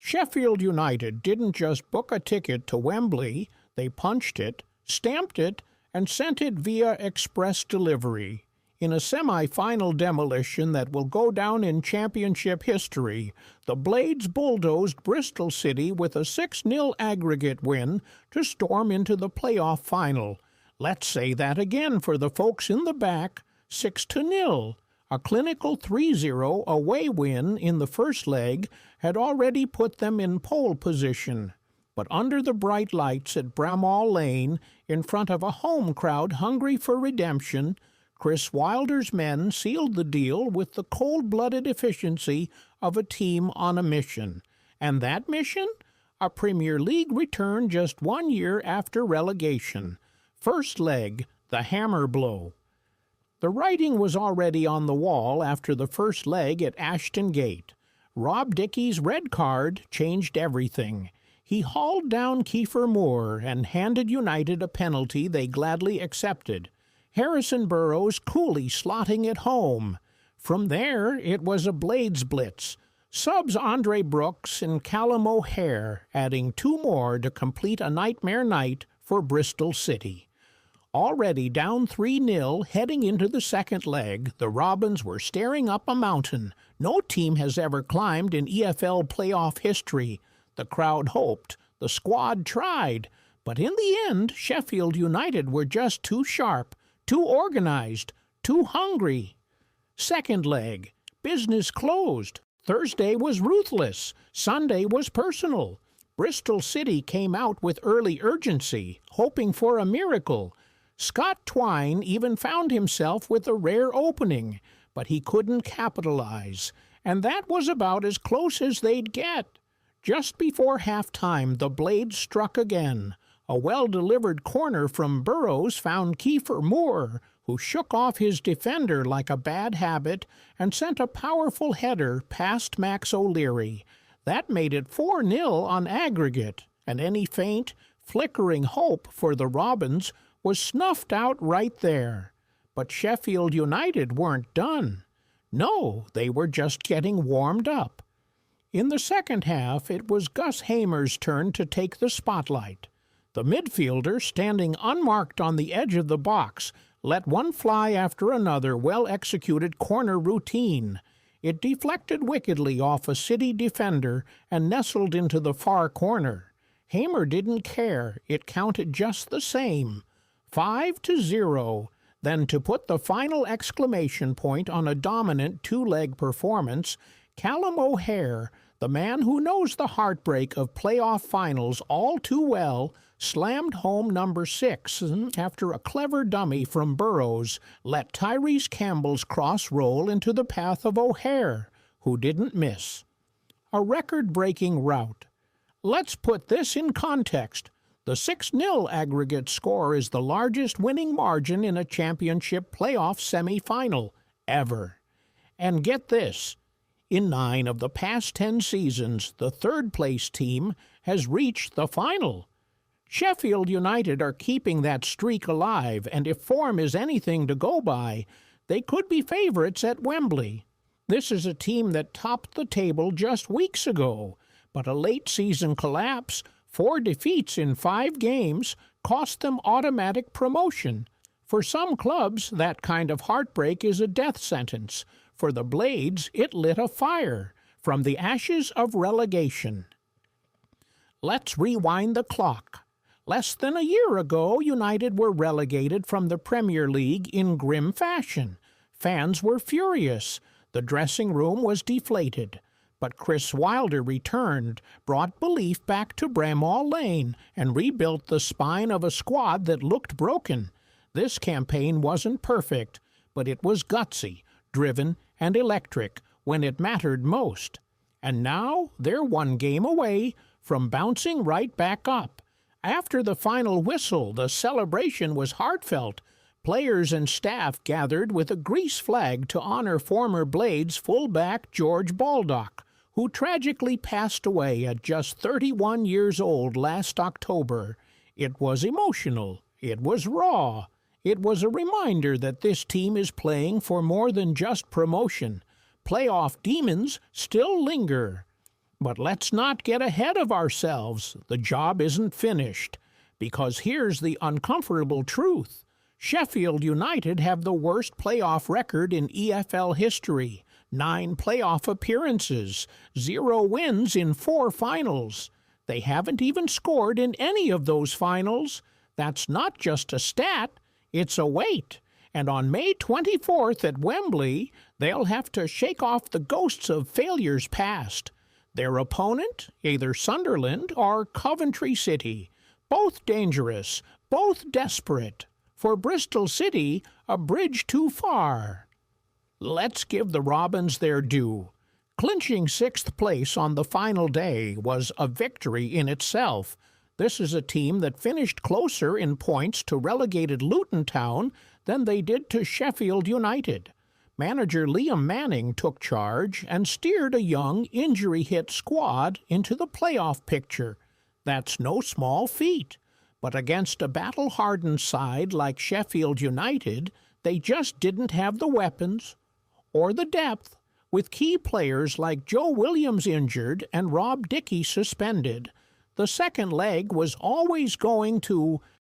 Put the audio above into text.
Sheffield United didn't just book a ticket to Wembley, they punched it, stamped it, and sent it via express delivery. In a semi-final demolition that will go down in championship history, the Blades bulldozed Bristol City with a 6-0 aggregate win to storm into the playoff final. Let's say that again for the folks in the back, 6-0. A clinical 3-0 away win in the first leg had already put them in pole position. But under the bright lights at Bramall Lane, in front of a home crowd hungry for redemption, Chris Wilder's men sealed the deal with the cold-blooded efficiency of a team on a mission. And that mission? A Premier League return just 1 year after relegation. First leg, the hammer blow. The writing was already on the wall after the first leg at Ashton Gate. Rob Dickey's red card changed everything. He hauled down Kieffer Moore and handed United a penalty they gladly accepted. Harrison Burrows coolly slotting it home. From there, it was a Blades blitz. Subs Andre Brooks and Callum O'Hare adding 2 more to complete a nightmare night for Bristol City. Already down 3-0 heading into the second leg, the Robins were staring up a mountain no team has ever climbed in EFL playoff history. The crowd hoped, the squad tried, but in the end, Sheffield United were just too sharp, too organized, too hungry. Second leg, business closed. Thursday was ruthless. Sunday was personal. Bristol City came out with early urgency, hoping for a miracle. Scott Twine even found himself with a rare opening, but he couldn't capitalize, and that was about as close as they'd get. Just before halftime, the Blades struck again. A well-delivered corner from Burrows found Kieffer Moore, who shook off his defender like a bad habit and sent a powerful header past Max O'Leary. That made it 4-0 on aggregate, and any faint, flickering hope for the Robins was snuffed out right there. But Sheffield United weren't done. No, they were just getting warmed up. In the second half, it was Gus Hamer's turn to take the spotlight. The midfielder, standing unmarked on the edge of the box, let one fly after another well-executed corner routine. It deflected wickedly off a City defender and nestled into the far corner. Hamer didn't care. It counted just the same. 5-0. Then to put the final exclamation point on a dominant 2-leg performance, Callum O'Hare, the man who knows the heartbreak of playoff finals all too well, slammed home number 6 after a clever dummy from Burrows let Tyrese Campbell's cross roll into the path of O'Hare, who didn't miss. A record-breaking rout. Let's put this in context. The 6-0 aggregate score is the largest winning margin in a championship playoff semi-final ever. And get this, in 9 of the past 10 seasons, the third-place team has reached the final. Sheffield United are keeping that streak alive, and if form is anything to go by, they could be favorites at Wembley. This is a team that topped the table just weeks ago, but a late-season collapse, 4 defeats in 5 games, cost them automatic promotion. For some clubs, that kind of heartbreak is a death sentence. For the Blades, it lit a fire from the ashes of relegation. Let's rewind the clock. Less than a year ago, United were relegated from the Premier League in grim fashion. Fans were furious. The dressing room was deflated. But Chris Wilder returned, brought belief back to Bramall Lane, and rebuilt the spine of a squad that looked broken. This campaign wasn't perfect, but it was gutsy, driven, and electric when it mattered most. And now they're 1 game away from bouncing right back up. After the final whistle, the celebration was heartfelt. Players and staff gathered with a grease flag to honor former Blades fullback George Baldock, who tragically passed away at just 31 years old last October. It was emotional. It was raw. It was a reminder that this team is playing for more than just promotion. Playoff demons still linger. But let's not get ahead of ourselves. The job isn't finished. Because here's the uncomfortable truth. Sheffield United have the worst playoff record in EFL history. 9 playoff appearances, 0 wins in 4 finals. They haven't even scored in any of those finals. That's not just a stat, it's a weight. And on May 24th at Wembley, they'll have to shake off the ghosts of failures past. Their opponent, either Sunderland or Coventry City. Both dangerous, both desperate. For Bristol City, a bridge too far. Let's give the Robins their due. Clinching 6th place on the final day was a victory in itself. This is a team that finished closer in points to relegated Luton Town than they did to Sheffield United. Manager Liam Manning took charge and steered a young, injury-hit squad into the playoff picture. That's no small feat. But against a battle-hardened side like Sheffield United, they just didn't have the weapons or the depth, with key players like Joe Williams injured and Rob Dickey suspended. The second leg was always going to